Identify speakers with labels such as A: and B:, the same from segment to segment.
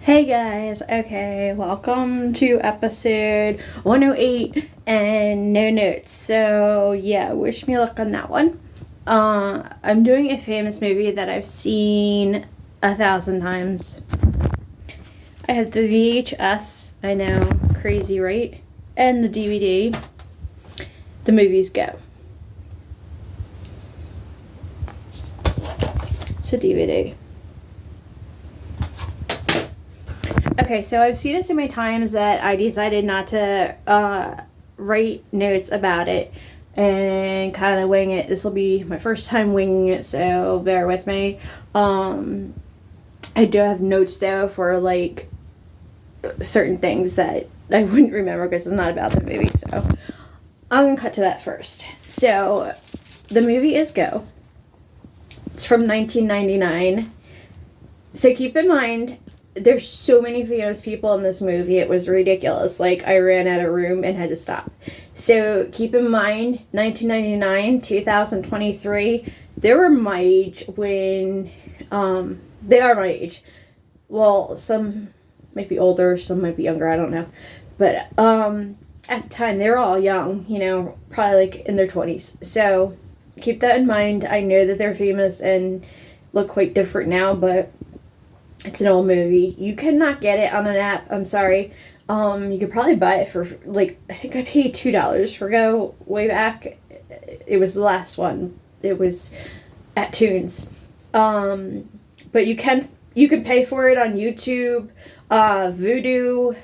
A: Hey guys, okay, welcome to episode 108 and no notes. So, yeah, wish me luck on that one. I'm doing a famous movie that I've seen 1,000 times. I have the VHS, I know, crazy, right? And the DVD. The movies go. So, DVD. Okay, so I've seen it so many times that I decided not to write notes about it and kind of wing it. This will be my first time winging it, so bear with me. I do have notes though for like certain things that I wouldn't remember because it's not about the movie. So I'm gonna cut to that first. So the movie is Go. It's from 1999. So keep in mind, there's so many famous people in this movie, it was ridiculous. Like, I ran out of room and had to stop. So, keep in mind, 1999, 2023, they were my age when, they are my age. Well, some might be older, some might be younger, I don't know. But, at the time, they were all young, probably like in their 20s. So, keep that in mind. I know that they're famous and look quite different now, but it's an old movie. You cannot get it on an app. I'm sorry. You could probably buy it for, like, I think I paid $2 for Go way back. It was the last one. It was at Tunes. But you can pay for it on YouTube, Vudu,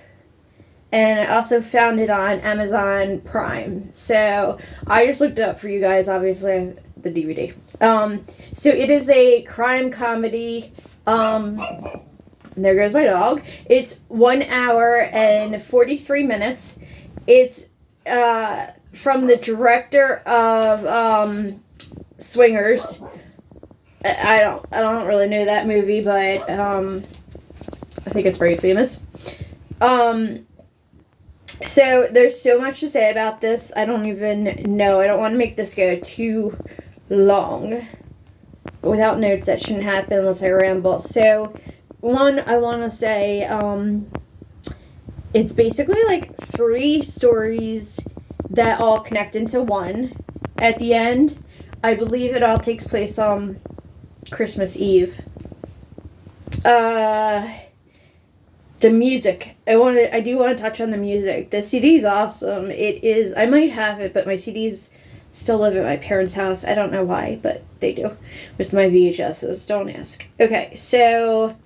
A: and I also found it on Amazon Prime. So I just looked it up for you guys, obviously, the DVD. So it is a crime comedy. There goes my dog. It's 1 hour and 43 minutes. It's from the director of Swingers. I don't really know that movie, but I think it's pretty famous. So there's so much to say about this. I don't even know. I don't want to make this go too long. Without notes, that shouldn't happen unless I ramble. So, one, I want to say, it's basically like 3 stories that all connect into one. At the end, I believe it all takes place on Christmas Eve. The music. I do want to touch on the music. The CD is awesome. It is, I might have it, but my CDs still live at my parents' house. I don't know why, but they do. With my VHSs. Don't ask. Okay, so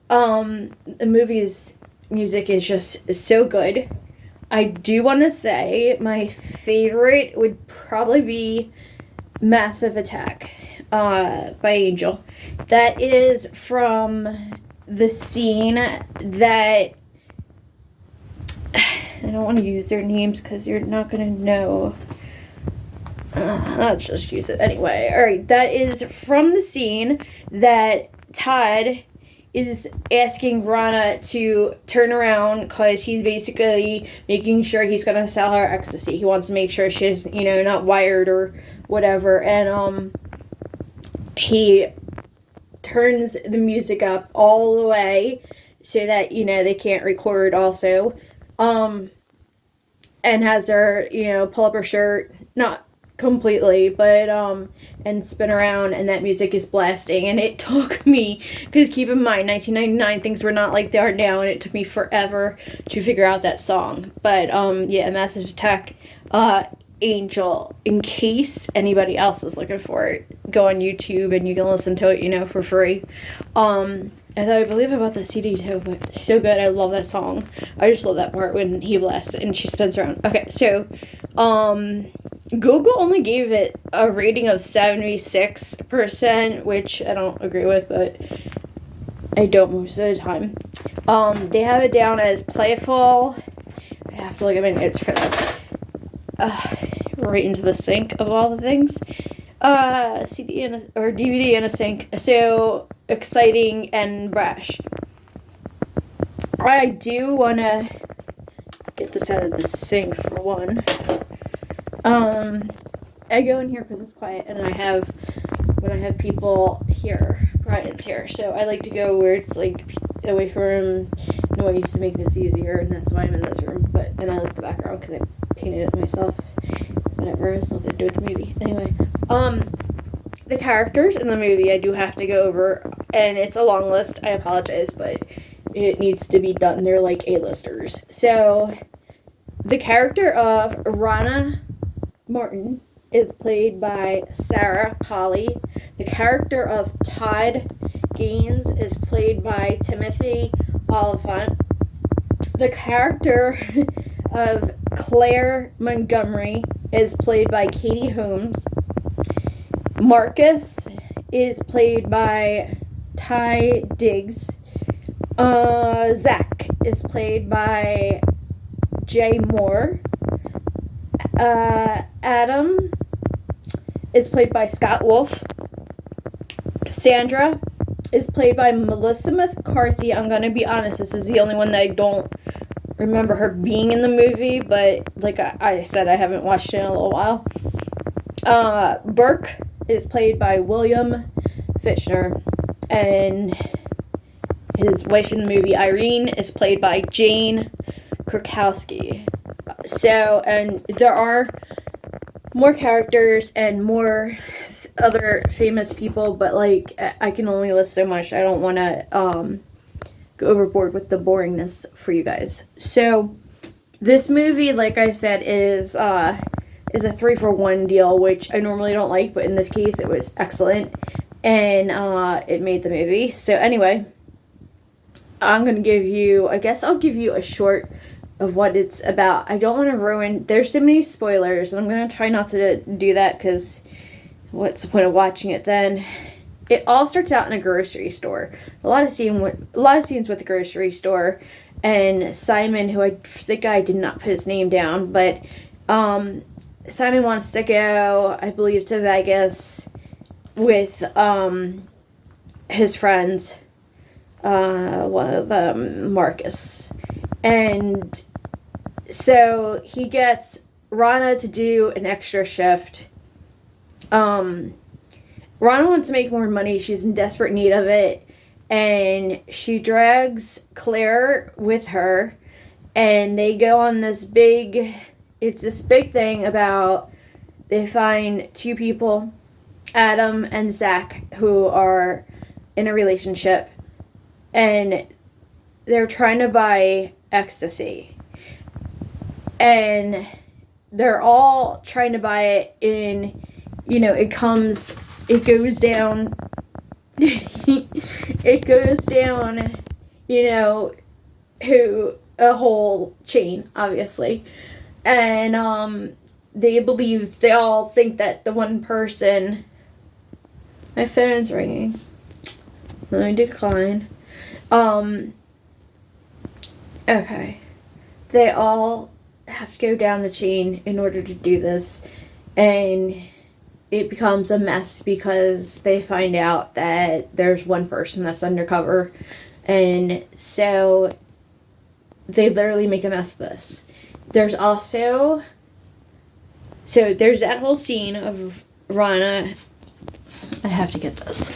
A: the movie's music is just so good. I do want to say my favorite would probably be Massive Attack by Angel. That is from the scene that I don't want to use their names because you're not going to know. I'll just use it anyway. Alright, that is from the scene that Todd is asking Rana to turn around because he's basically making sure he's going to sell her ecstasy. He wants to make sure she's, not wired or whatever. And, he turns the music up all the way so that, they can't record also. And has her, pull up her shirt, not completely, but and spin around, and that music is blasting, and it took me, because keep in mind 1999, things were not like they are now, and it took me forever to figure out that song. But yeah, Massive Attack, Angel. In case anybody else is looking for it, go on YouTube and you can listen to it, for free. I believe I bought the CD too, but so good. I love that song. I just love that part when he blasts and she spins around. Okay, so Google only gave it a rating of 76%, which I don't agree with, but I don't most of the time. They have it down as playful. I have to look at my notes for this. Right into the sink of all the things. CD or DVD in a sink. So exciting and brash. I do want to get this out of the sink for one. I go in here because it's quiet, and when I have people here, Brian's here, so I like to go where it's like away from noise to make this easier, and that's why I'm in this room. And I like the background because I painted it myself. Whatever, it's nothing to do with the movie. Anyway, the characters in the movie I do have to go over, and it's a long list. I apologize, but it needs to be done. They're like A-listers. So, the character of Rana Martin is played by Sarah Polley. The character of Todd Gaines is played by Timothy Oliphant. The character of Claire Montgomery is played by Katie Holmes. Marcus is played by Ty Diggs. Zach is played by Jay Moore. Adam is played by Scott Wolf. Cassandra is played by Melissa McCarthy. I'm gonna be honest, this is the only one that I don't remember her being in the movie, but like I said, I haven't watched it in a little while. Burke is played by William Fichtner, and his wife in the movie, Irene, is played by Jane Krakowski. So, and there are more characters and more other famous people, but like I can only list so much. I don't want to go overboard with the boringness for you guys. So this movie, like I said, is a 3-for-1 deal, which I normally don't like, but in this case it was excellent, and it made the movie. So anyway, I'm gonna give you, I guess I'll give you a short of what it's about. I don't want to ruin, there's so many spoilers, and I'm gonna try not to do that, because what's the point of watching it then? It all starts out in a grocery store. A lot of scenes with the grocery store, and Simon, who I think I did not put his name down, but Simon wants to go, I believe, to Vegas with his friends, one of them, Marcus. And so he gets Rana to do an extra shift. Rana wants to make more money. She's in desperate need of it. And she drags Claire with her. And they go on this big thing about, they find two people, Adam and Zach, who are in a relationship. And they're trying to buy ecstasy. And they're all trying to buy it in, it goes down, a whole chain, obviously. And, they all think that the one person, my phone's ringing. Let me decline. Okay. They all have to go down the chain in order to do this, and it becomes a mess because they find out that there's one person that's undercover, and so they literally make a mess of this. There's also, so there's that whole scene of Rana. I have to get this.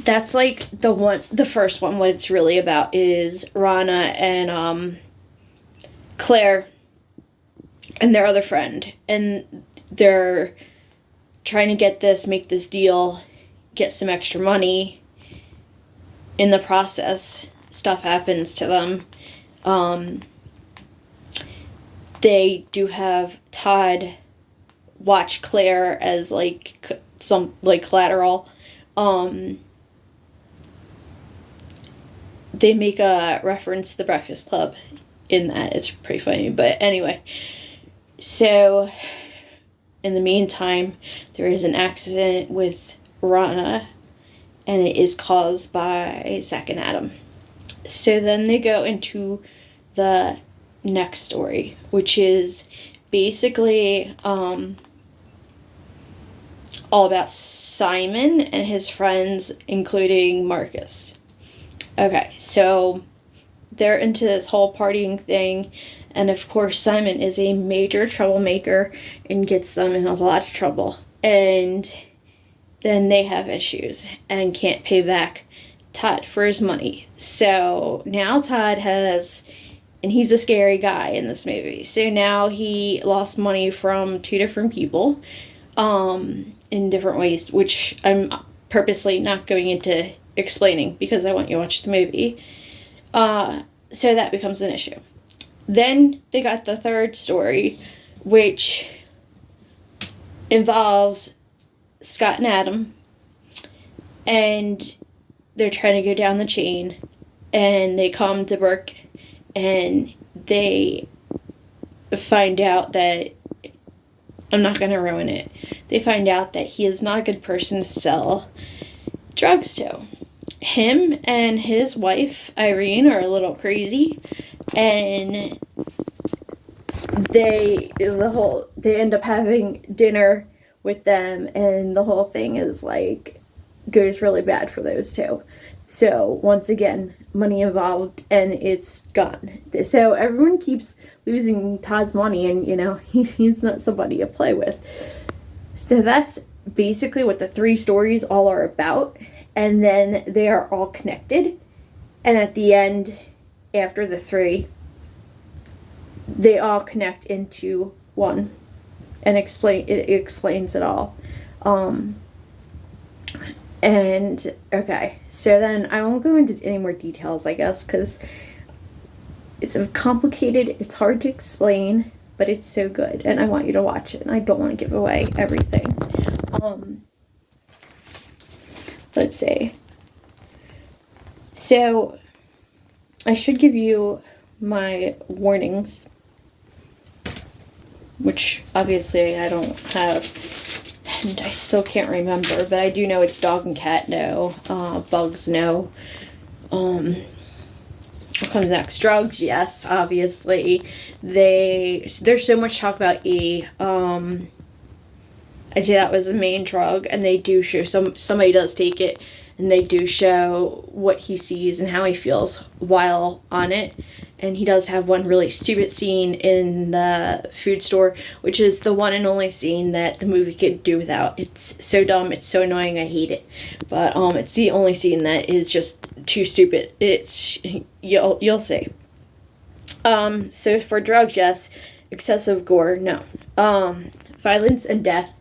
A: That's like the first one. What it's really about is Rana and Claire and their other friend, and they're trying to make this deal, get some extra money. In the process, stuff happens to them. They do have Todd watch Claire as like some like collateral. They make a reference to the Breakfast Club in that. It's pretty funny, but anyway. So, in the meantime, there is an accident with Rana, and it is caused by Zach and Adam. So then they go into the next story, which is basically all about Simon and his friends, including Marcus. Okay, so they're into this whole partying thing, and of course Simon is a major troublemaker and gets them in a lot of trouble, and then they have issues and can't pay back Todd for his money. So now Todd has, and he's a scary guy in this movie. So now he lost money from two different people, in different ways, which I'm purposely not going into explaining because I want you to watch the movie. So that becomes an issue. Then they got the third story, which involves Scott and Adam, and they're trying to go down the chain, and they come to Burke, and they find out that, I'm not going to ruin it, they find out that he is not a good person to sell drugs to. Him and his wife, Irene, are a little crazy, and they end up having dinner with them, and the whole thing is like, goes really bad for those two. So once again, money involved, and it's gone. So everyone keeps losing Todd's money, and he's not somebody to play with. So that's basically what the three stories all are about, and then they are all connected, and at the end, after the three, they all connect into one, and explains it all. And okay, so then I won't go into any more details, I guess, because it's complicated, it's hard to explain, but it's so good, and I want you to watch it, and I don't want to give away everything. Let's see. So I should give you my warnings, which obviously I don't have, and I still can't remember, but I do know it's dog and cat no, bugs no. What comes next? Drugs, yes, obviously. There's so much talk about E. I'd say that was the main drug, and they do show somebody does take it, and they do show what he sees and how he feels while on it. And he does have one really stupid scene in the food store, which is the one and only scene that the movie could do without. It's so dumb, it's so annoying, I hate it. But it's the only scene that is just too stupid. You'll see. So for drugs, yes. Excessive gore, no. Violence and death,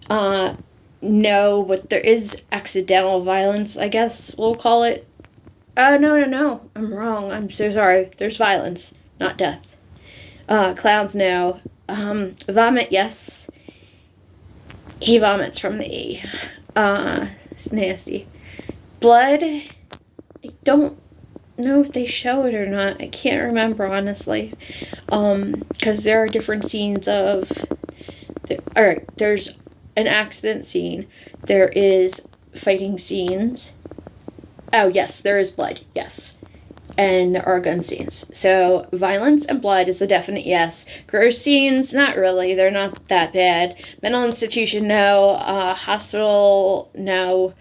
A: no, but there is accidental violence, I guess we'll call it. No, I'm wrong, I'm so sorry. There's violence, not death. Clowns, no. Vomit, yes. He vomits from the E. It's nasty. Blood, I don't know if they show it or not. I can't remember, honestly. Because there are different scenes of... Alright, there's an accident scene. There is fighting scenes. Oh, yes, there is blood, yes. And there are gun scenes. So, violence and blood is a definite yes. Gross scenes, not really. They're not that bad. Mental institution, no. Hospital, no.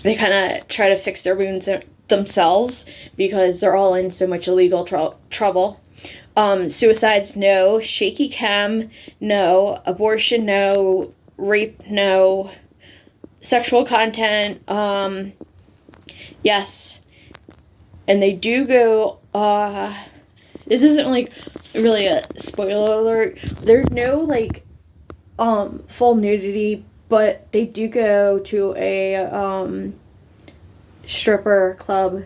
A: They kind of try to fix their wounds themselves because they're all in so much illegal trouble. Suicides, no. Shaky cam, no. Abortion, no. Rape, no. Sexual content, yes. And they do go, this isn't like really a spoiler alert. There's no like full nudity, but they do go to a stripper club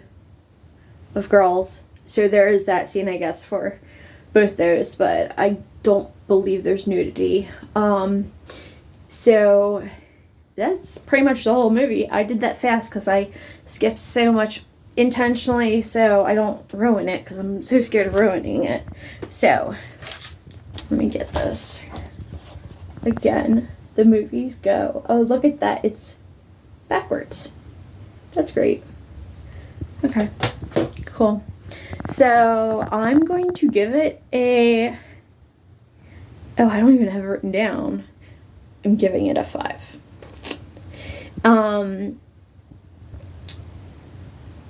A: of girls. So there is that scene, I guess, for both those, but I don't believe there's nudity. So that's pretty much the whole movie. I did that fast because I skipped so much intentionally so I don't ruin it because I'm so scared of ruining it. So, let me get this. Again, the movies go. Oh, look at that. It's backwards. That's great. Okay, cool. So, I'm going to give it a... Oh, I don't even have it written down. I'm giving it a 5.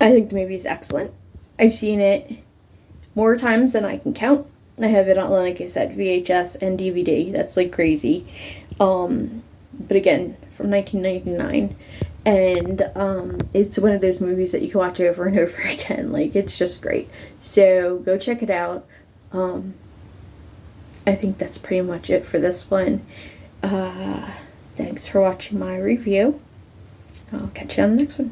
A: I think the movie is excellent. I've seen it more times than I can count. I have it on, like I said, VHS and DVD. That's like crazy. But again, from 1999. And it's one of those movies that you can watch over and over again. Like, it's just great. So go check it out. I think that's pretty much it for this one. Thanks for watching my review. I'll catch you on the next one.